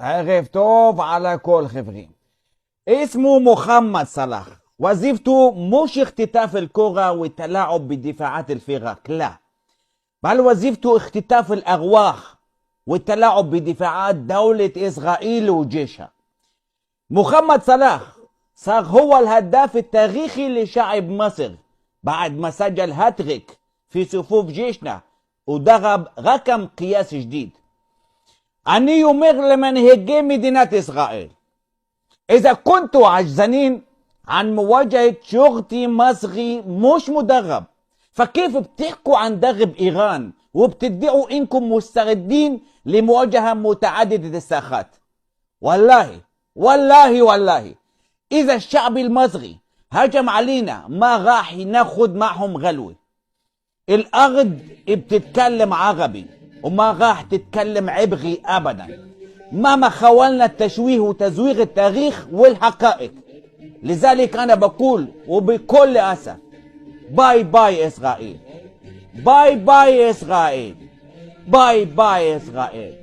عرف طוב على كل خبرين. اسمه محمد صلاح. وظيفته مش اختطاف الكرة والتلاعب بدفاعات الفرق، لا، بل وظيفته اختطاف الأرواح والتلاعب بدفاعات دولة إسرائيل وجيشها. محمد صلاح صار هو الهداف التاريخي لشعب مصر بعد ما سجل هاتريك في صفوف جيشنا وضرب رقم قياس جديد. أنا يمر لمنهجي مدينة إسرائيل: إذا كنتوا عجزانين عن مواجهة شرطي مصري مش مدرب، فكيف بتحكوا عن درب إيران وبتدعوا إنكم مستعدين لمواجهة متعددة الساحات؟ والله والله والله إذا الشعب المصري هجم علينا ما راح ناخد معهم غلوة. الأرض بتتكلم عربي وما راح تتكلم عبري أبدا، مهما حاولنا التشويه وتزوير التاريخ والحقائق. لذلك أنا بقول وبكل أسف: باي باي إسرائيل، باي باي إسرائيل، باي باي إسرائيل.